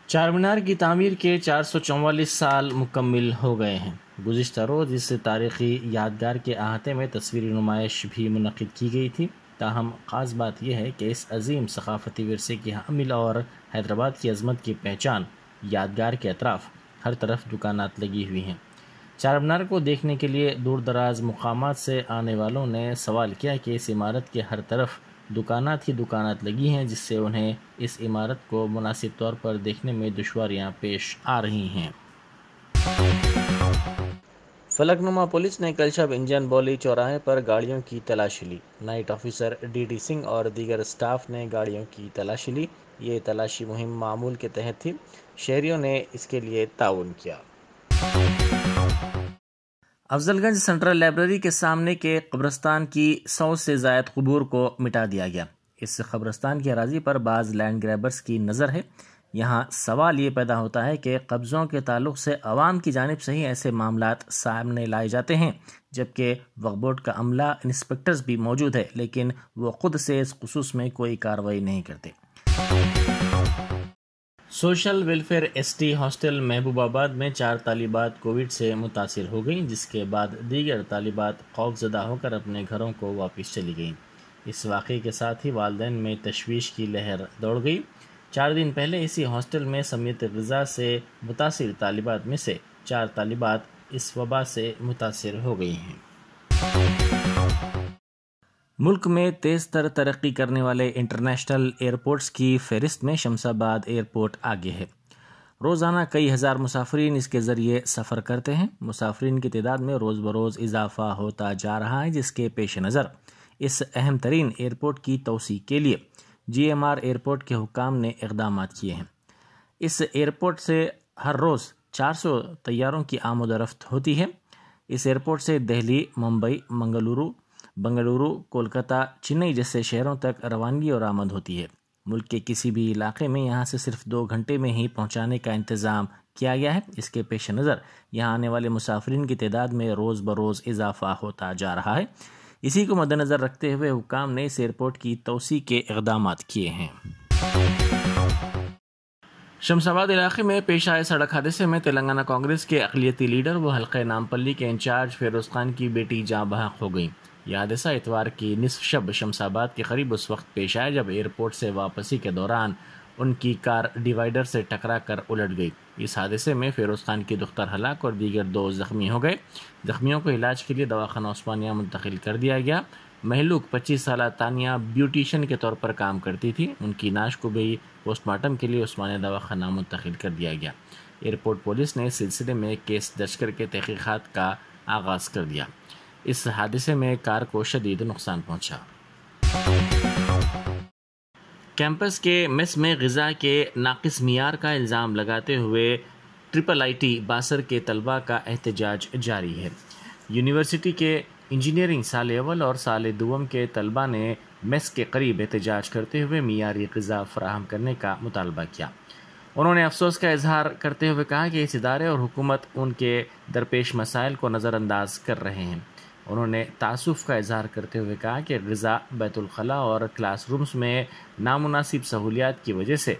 چار مینار کی تعمیر کے 444 سال مکمل ہو گئے ہیں۔ گزشتہ روز اس تاریخی یادگار کے احاطے میں تصویری نمائش بھی منعقد کی گئی تھی۔ تاہم خاص بات یہ ہے کہ اس عظیم ثقافتی ورثے کی حامل اور حیدرآباد کی عظمت کی پہچان یادگار کے اطراف ہر طرف دکانات لگی ہوئی ہیں۔ چار مینار کو دیکھنے کے لیے دور دراز مقامات سے آنے والوں نے سوال کیا کہ اس عمارت کے ہر طرف دکانات ہی دکانات لگی ہیں، جس سے انہیں اس عمارت کو مناسب طور پر دیکھنے میں دشواریاں پیش آ رہی ہیں۔ فلک نما پولیس نے کل شب انجن بولی چوراہے پر گاڑیوں کی تلاشی لی۔ Night officer D D Singh اور دیگر سٹاف نے گاڑیوں کی تلاشی لی۔ یہ تلاشی مہم معمول کے تحت تھی۔ شہریوں نے اس کے لیے تعاون کیا۔ افضل گنج سینٹرل لائبریری کے سامنے کے قبرستان کی 100 سے زائد قبور کو مٹا دیا گیا۔ اس قبرستان کی اراضی پر بعض لینڈ گریبرز کی نظر ہے۔ یہاں سوال یہ پیدا ہوتا ہے کہ قبضوں کے تعلق سے عوام کی جانب سے ہی ایسے معاملات سامنے لائے جاتے ہیں، جبکہ وقف بورڈ کا عملہ انسپکٹرز بھی موجود ہے، لیکن وہ خود سے اس خصوص میں کوئی کارروائی نہیں کرتے۔ Social welfare S T hostel محبوب آباد میں 4 طالبات کووڈ سے متاثر ہو گئیں، جس کے بعد دیگر طالبات خوفزدہ ہو کر اپنے گھروں کو واپس چلی گئیں۔ اس واقعے کے ساتھ ہی والدین میں تشویش کی لہر دوڑ گئی۔ 4 دن پہلے اسی ہاسٹل میں سمیت غذا سے متاثر طالبات میں سے 4 طالبات اس وبا سے متاثر ہو گئی ہیں۔ ملک میں تیز تر ترقی کرنے والے انٹرنیشنل ایئرپورٹس کی فہرست میں شمس آباد ایئرپورٹ آگے ہے۔ روزانہ کئی ہزار مسافرین اس کے ذریعے سفر کرتے ہیں۔ مسافرین کی تعداد میں روز بروز اضافہ ہوتا جا رہا ہے، جس کے پیش نظر اس اہم ترین ایئرپورٹ کی توسیع کے لیے جی ایم آر ایئرپورٹ کے حکام نے اقدامات کیے ہیں۔ اس ایئرپورٹ سے ہر روز 400 طیاروں کی آمد و رفت ہوتی ہے۔ اس ایئرپورٹ سے دہلی، ممبئی، بنگلورو، کولکتہ، چنئی جیسے شہروں تک روانگی اور آمد ہوتی ہے۔ ملک کے کسی بھی علاقے میں یہاں سے صرف 2 گھنٹے میں ہی پہنچانے کا انتظام کیا گیا ہے۔ اس کے پیش نظر یہاں آنے والے مسافرین کی تعداد میں روز بروز اضافہ ہوتا جا رہا ہے۔ اسی کو مد نظر رکھتے ہوئے حکام نے اس ایئرپورٹ کی توسیع کے اقدامات کیے ہیں۔ شمس آباد علاقے میں پیش آئے سڑک حادثے میں تلنگانہ کانگریس کے اقلیتی لیڈر و حلقہ نامپلی کے انچارج فیروز خان کی بیٹی جاں بحق ہو گئی۔ یہ حادثہ اتوار کی نصف شب شمس آباد کے قریب اس وقت پیش آیا جب ایئرپورٹ سے واپسی کے دوران ان کی کار ڈیوائیڈر سے ٹکرا کر الٹ گئی۔ اس حادثے میں فیروز خان کی دختر ہلاک اور دیگر 2 زخمی ہو گئے۔ زخمیوں کو علاج کے لیے دواخانہ عثمانیہ منتقل کر دیا گیا۔ مہلوک 25 سالہ تانیہ بیوٹیشین کے طور پر کام کرتی تھی۔ ان کی نعش کو بھی پوسٹ مارٹم کے لیے عثمانیہ دواخانہ منتقل کر دیا گیا۔ ایئرپورٹ پولیس نے اس سلسلے میں کیس درج کر کے تحقیقات کا آغاز کر دیا۔ اس حادثے میں کار کو شدید نقصان پہنچا۔ کیمپس کے میس میں غذا کے ناقص معیار کا الزام لگاتے ہوئے IIIT باسر کے طلباء کا احتجاج جاری ہے۔ یونیورسٹی کے انجینئرنگ سال اول اور سال دوم کے طلباء نے میس کے قریب احتجاج کرتے ہوئے معیاری غذا فراہم کرنے کا مطالبہ کیا۔ انہوں نے افسوس کا اظہار کرتے ہوئے کہا کہ اس ادارے اور حکومت ان کے درپیش مسائل کو نظر انداز کر رہے ہیں۔ انہوں نے تاسف کا اظہار کرتے ہوئے کہا کہ غذا، بیت الخلاء اور کلاس رومز میں نامناسب سہولیات کی وجہ سے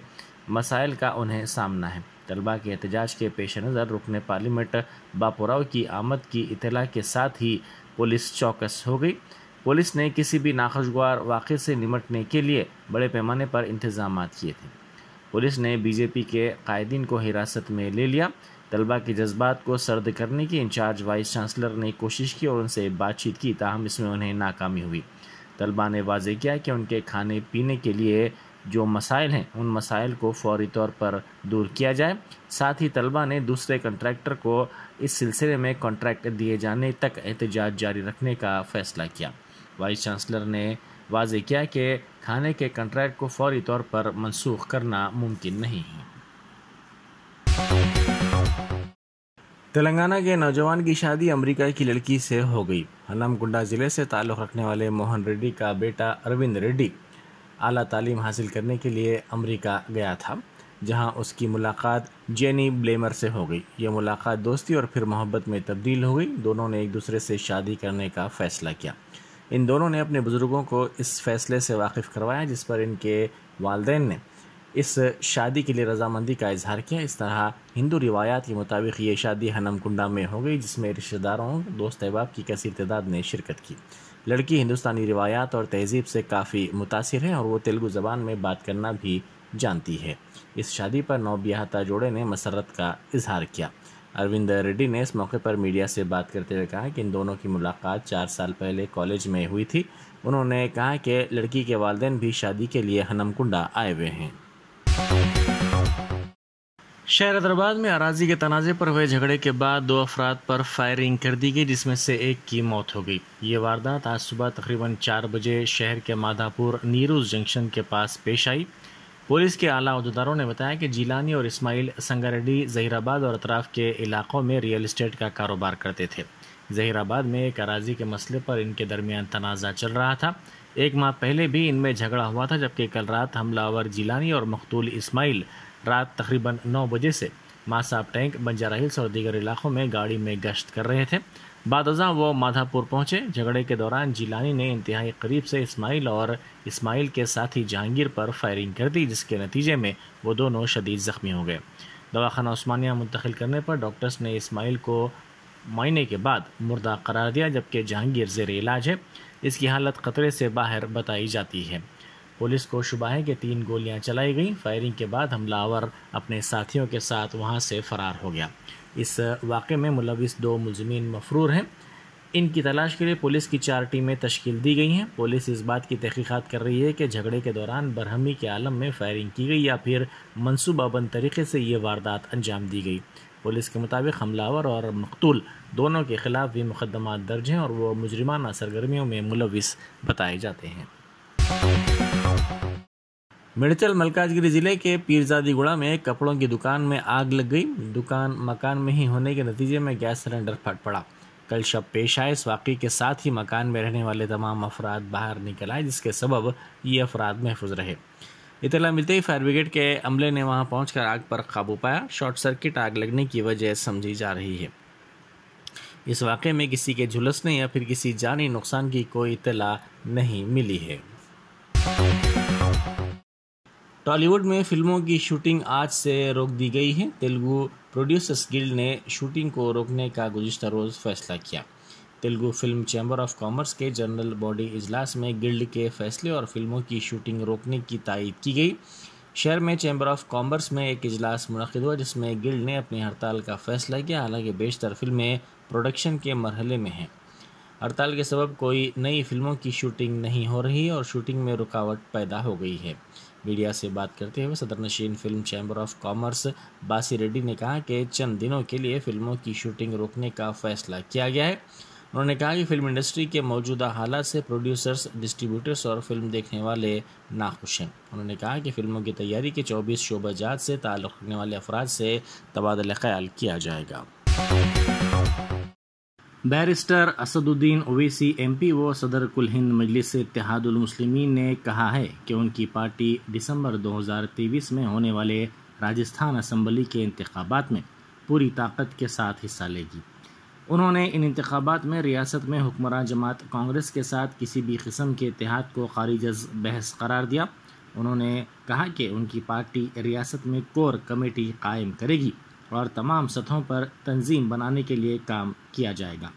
مسائل کا انہیں سامنا ہے۔ طلباء کے احتجاج کے پیش نظر رکن پارلیمنٹ باپوراو کی آمد کی اطلاع کے ساتھ ہی پولیس چوکس ہو گئی۔ پولیس نے کسی بھی ناخوشگوار واقعے سے نمٹنے کے لیے بڑے پیمانے پر انتظامات کیے تھے۔ پولیس نے بی جے پی کے قائدین کو حراست میں لے لیا۔ طلباء کے جذبات کو سرد کرنے کی انچارج وائس چانسلر نے کوشش کی اور ان سے بات چیت کی، تاہم اس میں انہیں ناکامی ہوئی۔ طلباء نے واضح کیا کہ ان کے کھانے پینے کے لیے جو مسائل ہیں ان مسائل کو فوری طور پر دور کیا جائے۔ ساتھ ہی طلباء نے دوسرے کنٹریکٹر کو اس سلسلے میں کانٹریکٹ دیے جانے تک احتجاج جاری رکھنے کا فیصلہ کیا۔ وائس چانسلر نے واضح کیا کہ کھانے کے کنٹریکٹ کو فوری طور پر منسوخ کرنا ممکن نہیں ہے۔ تلنگانہ کے نوجوان کی شادی امریکہ کی لڑکی سے ہو گئی۔ ہنمکنڈا ضلع سے تعلق رکھنے والے موہن ریڈی کا بیٹا اروند ریڈی اعلیٰ تعلیم حاصل کرنے کے لیے امریکہ گیا تھا، جہاں اس کی ملاقات جینی بلیمر سے ہو گئی۔ یہ ملاقات دوستی اور پھر محبت میں تبدیل ہو گئی۔ دونوں نے ایک دوسرے سے شادی کرنے کا فیصلہ کیا۔ ان دونوں نے اپنے بزرگوں کو اس فیصلے سے واقف کروایا، جس پر ان کے والدین نے اس شادی کے لیے رضامندی کا اظہار کیا۔ اس طرح ہندو روایات کے مطابق یہ شادی ہنم کنڈا میں ہو گئی، جس میں رشتہ داروں، دوست احباب کی کثیر تعداد نے شرکت کی۔ لڑکی ہندوستانی روایات اور تہذیب سے کافی متاثر ہے اور وہ تیلگو زبان میں بات کرنا بھی جانتی ہے۔ اس شادی پر نوبیاہتا جوڑے نے مسرت کا اظہار کیا۔ اروند ریڈی نے اس موقع پر میڈیا سے بات کرتے ہوئے کہا کہ ان دونوں کی ملاقات 4 سال پہلے کالج میں ہوئی تھی۔ انہوں نے کہا کہ لڑکی کے والدین بھی شادی کے لیے ہنم کنڈا آئے ہوئے ہیں۔ شہر حیدرآباد میں اراضی کے تنازع پر ہوئے جھگڑے کے بعد 2 افراد پر فائرنگ کر دی گئی، جس میں سے ایک کی موت ہو گئی۔ یہ واردات آج صبح تقریباً 4 بجے شہر کے مادھا پور نیروز جنکشن کے پاس پیش آئی۔ پولیس کے اعلیٰ عہدیداروں نے بتایا کہ جیلانی اور اسماعیل سنگاریڈی ظہیر آباد اور اطراف کے علاقوں میں ریئل اسٹیٹ کا کاروبار کرتے تھے۔ ظہیر آباد میں ایک اراضی کے مسئلے پر ان کے درمیان تنازع چل رہا تھا۔ 1 ماہ پہلے بھی ان میں جھگڑا ہوا تھا، جبکہ کل رات حملہ آور جیلانی اور مقتول اسماعیل رات تقریباً 9 بجے سے ماساب ٹینک، بنجارہ ہلز اور دیگر علاقوں میں گاڑی میں گشت کر رہے تھے۔ بعد ازاں وہ مادھا پور پہنچے۔ جھگڑے کے دوران جیلانی نے انتہائی قریب سے اسماعیل اور اسماعیل کے ساتھی جہانگیر پر فائرنگ کر دی، جس کے نتیجے میں وہ دونوں شدید زخمی ہو گئے۔ دواخانہ عثمانیہ منتقل کرنے پر ڈاکٹرز نے اسماعیل کو معائنے کے بعد مردہ قرار دیا، جبکہ جہانگیر زیر علاج ہے۔ اس کی حالت خطرے سے باہر بتائی جاتی ہے۔ پولیس کو شبہ ہے کہ 3 گولیاں چلائی گئیں۔ فائرنگ کے بعد حملہ آور اپنے ساتھیوں کے ساتھ وہاں سے فرار ہو گیا۔ اس واقعے میں ملوث 2 ملزمین مفرور ہیں۔ ان کی تلاش کے لیے پولیس کی 4 ٹیمیں تشکیل دی گئی ہیں۔ پولیس اس بات کی تحقیقات کر رہی ہے کہ جھگڑے کے دوران برہمی کے عالم میں فائرنگ کی گئی یا پھر منصوبہ بند طریقے سے یہ واردات انجام دی گئی۔ پولیس کے مطابق حملہ آور اور مقتول دونوں کے خلاف بھی مقدمات درج ہیں اور وہ مجرمانہ سرگرمیوں میں ملوث بتائے جاتے ہیں۔ میڈیچل ملکاج گری ضلع کے پیرزادی گڑا میں ایک کپڑوں کی دکان میں آگ لگ گئی۔ دکان مکان میں ہی ہونے کے نتیجے میں گیس سلنڈر پھٹ پڑا۔ کل شب پیش آئے اس واقعے کے ساتھ ہی مکان میں رہنے والے تمام افراد باہر نکل آئے، جس کے سبب یہ افراد محفوظ رہے۔ اطلاع ملتے ہی فائر بریگیڈ کے عملے نے وہاں پہنچ کر آگ پر قابو پایا۔ شارٹ سرکٹ آگ لگنے کی وجہ سمجھی جا رہی ہے۔ اس واقعے میں کسی کے جھلسنے یا پھر کسی جانی نقصان کی کوئی اطلاع نہیں ملی ہے۔ ٹالی ووڈ میں فلموں کی شوٹنگ آج سے روک دی گئی ہے۔ تیلگو پروڈیوسرز گلڈ نے شوٹنگ کو روکنے کا گزشتہ روز فیصلہ کیا۔ Telugu film chamber of commerce کے جنرل باڈی اجلاس میں گلڈ کے فیصلے اور فلموں کی شوٹنگ روکنے کی تائید کی گئی۔ شہر میں چیمبر آف کامرس میں ایک اجلاس منعقد ہوا، جس میں گلڈ نے اپنی ہڑتال کا فیصلہ کیا، حالانکہ بیشتر فلمیں پروڈکشن کے مرحلے میں ہیں۔ ہڑتال کے سبب کوئی نئی فلموں کی شوٹنگ نہیں ہو رہی اور شوٹنگ میں رکاوٹ پیدا ہو گئی ہے۔ میڈیا سے بات کرتے ہوئے صدر نشین فلم چیمبر آف کامرس باسی ریڈی نے کہا کہ چند دنوں کے لیے فلموں کی شوٹنگ روکنے کا فیصلہ کیا گیا ہے۔ انہوں نے کہا کہ فلم انڈسٹری کے موجودہ حالات سے پروڈیوسرز، ڈسٹریبیوٹرز اور فلم دیکھنے والے ناخوش ہیں۔ انہوں نے کہا کہ فلموں کی تیاری کے 24 شعبہ جات سے تعلق رکھنے والے افراد سے تبادلہ خیال کیا جائے گا۔ بیرسٹر اسد الدین اویسی ایم پی و صدر کل ہند مجلس اتحاد المسلمین نے کہا ہے کہ ان کی پارٹی دسمبر 2023 میں ہونے والے راجستھان اسمبلی کے انتخابات میں پوری طاقت کے ساتھ حصہ لے گی۔ انہوں نے ان انتخابات میں ریاست میں حکمراں جماعت کانگریس کے ساتھ کسی بھی قسم کے اتحاد کو خارج از بحث قرار دیا۔ انہوں نے کہا کہ ان کی پارٹی ریاست میں کور کمیٹی قائم کرے گی اور تمام سطحوں پر تنظیم بنانے کے لیے کام کیا جائے گا۔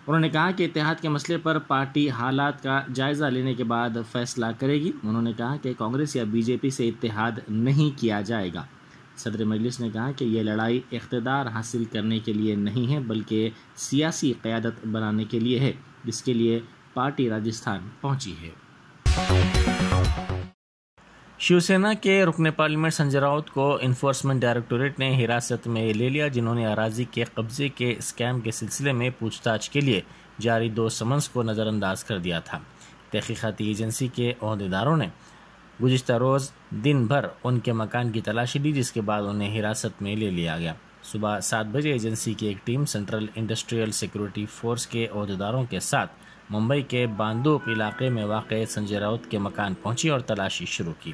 انہوں نے کہا کہ اتحاد کے مسئلے پر پارٹی حالات کا جائزہ لینے کے بعد فیصلہ کرے گی۔ انہوں نے کہا کہ کانگریس یا بی جے پی سے اتحاد نہیں کیا جائے گا۔ صدر مجلس نے کہا کہ یہ لڑائی اقتدار حاصل کرنے کے لیے نہیں ہے، بلکہ سیاسی قیادت بنانے کے لیے ہے، جس کے لیے پارٹی راجستھان پہنچی ہے۔ شیو سینا کے رکن پارلیمنٹ سنجے راؤت کو انفورسمنٹ ڈائریکٹوریٹ نے حراست میں لے لیا، جنہوں نے اراضی کے قبضے کے اسکیم کے سلسلے میں پوچھ تاچھ کے لیے جاری 2 سمنز کو نظر انداز کر دیا تھا۔ تحقیقاتی ایجنسی کے عہدیداروں نے گزشتہ روز دن بھر ان کے مکان کی تلاشی لی، جس کے بعد انہیں حراست میں لے لیا گیا۔ صبح 7 بجے ایجنسی کی ایک team central industrial security force کے عہدیداروں کے ساتھ ممبئی کے باندوپ علاقے میں واقع سنجے راؤت کے مکان پہنچی اور تلاشی شروع کی۔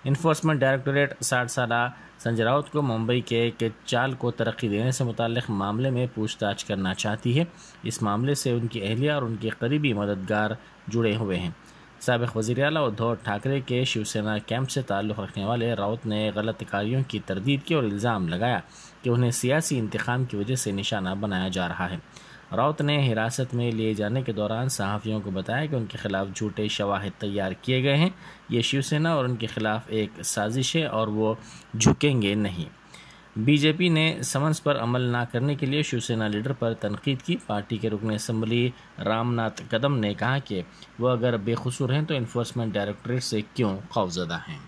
انفورسمنٹ ڈائریکٹوریٹ 60 سالہ سنجے راؤت کو ممبئی کے ایک چال کو ترقی دینے سے متعلق معاملے میں پوچھ تاچھ کرنا چاہتی ہے۔ اس معاملے سے ان کی اہلیہ اور ان کے قریبی مددگار جڑے ہوئے ہیں۔ سابق وزیر اعلیٰ ادھو ٹھاکرے کے شیو سینا کیمپ سے تعلق رکھنے والے راؤت نے غلط کاریوں کی تردید کی اور الزام لگایا کہ انہیں سیاسی انتقام کی وجہ سے نشانہ بنایا جا رہا ہے۔ راؤت نے حراست میں لیے جانے کے دوران صحافیوں کو بتایا کہ ان کے خلاف جھوٹے شواہد تیار کیے گئے ہیں، یہ شیو سینا اور ان کے خلاف ایک سازش ہے اور وہ جھکیں گے نہیں۔ بی جے پی نے سمنس پر عمل نہ کرنے کے لیے شیو سینا لیڈر پر تنقید کی۔ پارٹی کے رکن اسمبلی رام ناتھ قدم نے کہا کہ وہ اگر بے قصور ہیں تو انفورسمنٹ ڈائریکٹوریٹ سے کیوں خوفزدہ ہیں۔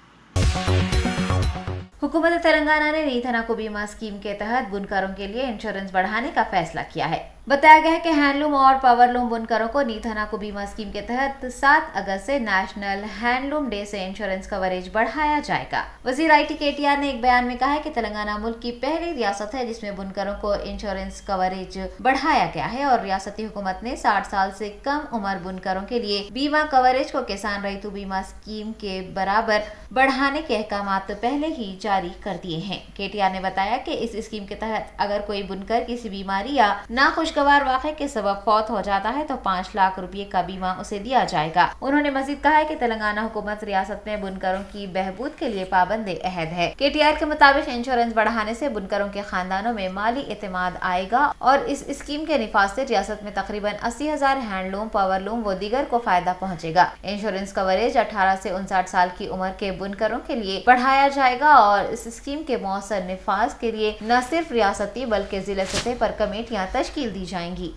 حکومت تلنگانہ نے نیتھنا کو بیمہ اسکیم کے تحت بنکروں کے لیے انشورنس بڑھانے کا فیصلہ کیا ہے۔ بتایا گیا ہے کہ ہینڈلوم اور پاورلوم بنکروں کو نیتھنا کو بیمہ اسکیم کے تحت 7 اگست سے نیشنل ہینڈلوم ڈے سے انشورنس کوریج بڑھایا جائے گا۔ وزیر آئی ٹی کے ٹی آر نے ایک بیان میں کہا ہے کہ تلنگانہ ملک کی پہلی ریاست ہے جس میں بنکروں کو انشورنس کوریج بڑھایا گیا ہے اور ریاستی حکومت نے 60 سال سے کم عمر بنکروں کے لیے بیمہ کوریج کو کسان ریتو بیمہ اسکیم کے برابر بڑھانے کے احکامات پہلے ہی جاری کر دیے ہیں۔ کے ٹی آر نے بتایا کہ اس اسکیم کے تحت اگر کوئی بنکر کسی بیماری یا ناخوشگوار واقعے کے سبب فوت ہو جاتا ہے تو 5 لاکھ روپے کا بیمہ اسے دیا جائے گا۔ انہوں نے مزید کہا ہے کہ تلنگانہ حکومت ریاست میں بنکروں کی بہبود کے لیے پابند عہد ہے۔ کے ٹی آر کے مطابق انشورنس بڑھانے سے بنکروں کے خاندانوں میں مالی اعتماد آئے گا اور اس اسکیم کے نفاذ سے ریاست میں تقریباً 80,000 ہینڈلوم، پاورلوم و دیگر کو فائدہ پہنچے گا۔ انشورنس کوریج 18 سے 59 سال کی عمر کے بنکروں کے لیے بڑھایا جائے گا اور اس اسکیم کے مؤثر نفاذ کے لیے نہ صرف ریاستی بلکہ ضلع سطح پر کمیٹیاں تشکیل دی جائیں گی۔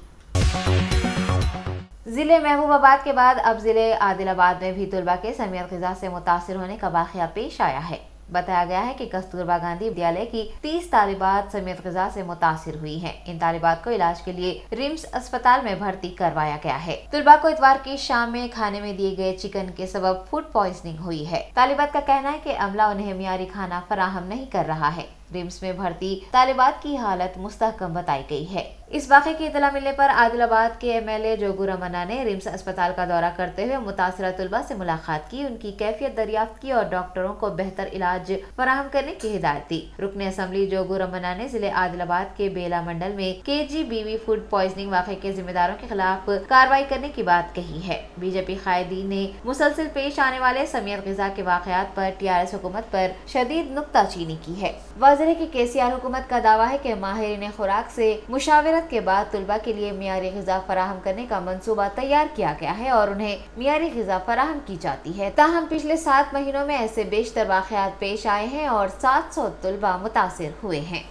ضلع محبوب آباد کے بعد اب ضلع عادل آباد میں بھی طلبہ کے سمیت غذا سے متاثر ہونے کا واقعہ پیش آیا ہے۔ بتایا گیا ہے کہ کستوربا گاندھی ودیالیہ کی 30 طالبات سمیت غذا سے متاثر ہوئی ہیں۔ ان طالبات کو علاج کے لیے رمس اسپتال میں بھرتی کروایا گیا ہے۔ طلبہ کو اتوار کی شام میں کھانے میں دیے گئے چکن کے سبب فوڈ پوائزننگ ہوئی ہے۔ طالبات کا کہنا ہے کہ عملہ انہیں معیاری کھانا فراہم نہیں کر رہا ہے۔ رمس میں بھرتی طالبات کی حالت مستحکم بتائی گئی ہے۔ اس واقعے کی اطلاع ملنے پر عادل آباد کے ایم ایل اے جوگو رمنا نے رمس اسپتال کا دورہ کرتے ہوئے متاثرہ طلبہ سے ملاقات کی، ان کی کیفیت دریافت کی اور ڈاکٹروں کو بہتر علاج فراہم کرنے کی ہدایت دی۔ رکن اسمبلی جوگو رمنا نے ضلع عادل آباد کے بیلا منڈل میں KGBV فوڈ پوائزننگ واقعے کے ذمہ داروں کے خلاف کارروائی کرنے کی بات کہی ہے۔ بی جے پی قائدین نے مسلسل پیش آنے والے سمیت غذا کے واقعات پر TRS حکومت پر شدید نکتہ چینی کی ہے۔ واضح ہے کہ KCR حکومت کا دعویٰ ہے کہ ماہرین خوراک سے مشاورت کے بعد طلبہ کے لیے معیاری غذا فراہم کرنے کا منصوبہ تیار کیا گیا ہے اور انہیں معیاری غذا فراہم کی جاتی ہے۔ تاہم پچھلے 7 مہینوں میں ایسے بیشتر واقعات پیش آئے ہیں اور 700 طلبہ متاثر ہوئے ہیں۔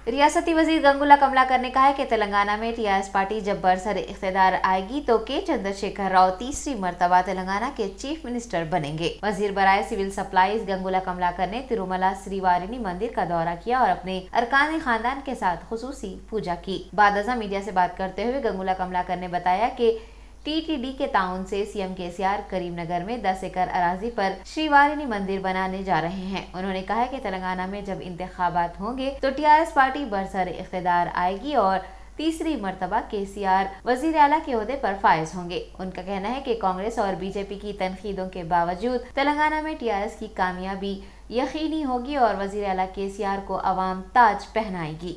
ریاستی وزیر گنگولا کملاکر نے کہا ہے کہ تلنگانہ میں TRS پارٹی جب برسر اقتدار آئے گی تو کے چندر شیکھر راؤ تیسری مرتبہ تلنگانہ کے چیف منسٹر بنیں گے۔ وزیر برائے سول سپلائز گنگولا کملاکر نے تروملا سری وارنی مندر کا دورہ کیا اور اپنے ارکان خاندان کے ساتھ خصوصی پوجا کی۔ بعد ازاں میڈیا سے بات کرتے ہوئے گنگولا کملاکر نے بتایا کہ TTD کے تعاون سے CM KCR کریم نگر میں 10 ایکڑ اراضی پر شری وارنی مندر بنانے جا رہے ہیں۔ انہوں نے کہا کہ تلنگانہ میں جب انتخابات ہوں گے تو TRS پارٹی برسر اقتدار آئے گی اور تیسری مرتبہ KCR وزیر اعلیٰ کے عہدے پر فائز ہوں گے۔ ان کا کہنا ہے کہ کانگریس اور BJP کی تنقیدوں کے باوجود تلنگانہ میں TRS کی کامیابی یقینی ہوگی اور وزیر اعلیٰ KCR کو عوام تاج پہنائے گی۔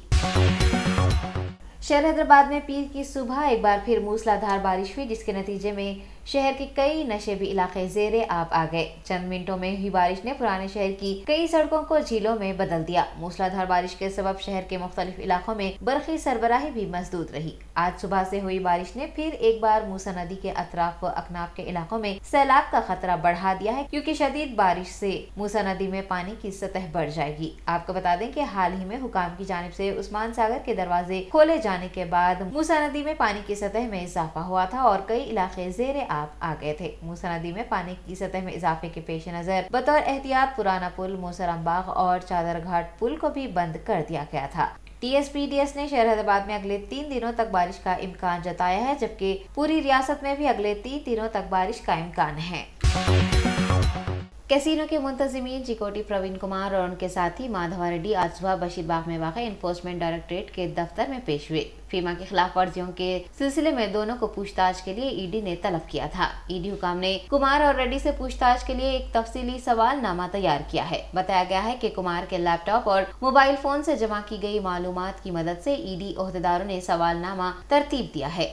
شہر حیدرآباد میں پیر کی صبح ایک بار پھر موسلا دھار بارش ہوئی جس کے نتیجے میں شہر کے کئی نشیبی علاقے زیر آب آ گئے۔ چند منٹوں میں ہوئی بارش نے پرانے شہر کی کئی سڑکوں کو جھیلوں میں بدل دیا۔ موسلا دھار بارش کے سبب شہر کے مختلف علاقوں میں برقی سربراہی بھی مسدود رہی۔ آج صبح سے ہوئی بارش نے پھر ایک بار موسا ندی کے اطراف و اکناف کے علاقوں میں سیلاب کا خطرہ بڑھا دیا ہے کیونکہ شدید بارش سے موسا ندی میں پانی کی سطح بڑھ جائے گی۔ آپ کو بتا دیں کہ حال ہی میں حکام کی جانب سے عثمان ساگر کے دروازے کھولے جانے کے بعد موسا ندی میں پانی کی سطح میں اضافہ ہوا تھا اور کئی علاقے زیر آب آ گئے تھے۔ موسا ندی میں پانی کی سطح میں اضافے کے پیش نظر بطور احتیاط پرانا پل، موسرم باغ اور چادر گھاٹ پل کو بھی بند کر دیا گیا تھا۔ TSPDS نے شہر حیدرآباد میں اگلے 3 دنوں تک بارش کا امکان جتایا ہے جبکہ پوری ریاست میں بھی اگلے 3 دنوں تک بارش کا امکان ہے۔ کیسینو کے منتظمین چکوٹی پروین کمار اور ان کے ساتھی مادھوا ریڈی آج صبح بشیر باغ میں واقع انفورسمنٹ ڈائریکٹوریٹ کے دفتر میں پیش ہوئے۔ فیما کی خلاف ورزیوں کے سلسلے میں دونوں کو پوچھ تاچھ کے لیے ED نے طلب کیا تھا۔ ED حکام نے کمار اور ریڈی سے پوچھ تاچھ کے لیے ایک تفصیلی سوال نامہ تیار کیا ہے۔ بتایا گیا ہے کہ کمار کے لیپ ٹاپ اور موبائل فون سے جمع کی گئی معلومات کی مدد سے ED عہدیداروں نے سوال نامہ ترتیب دیا ہے۔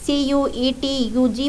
CUET UG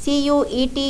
CUET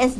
S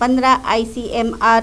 15 ICMR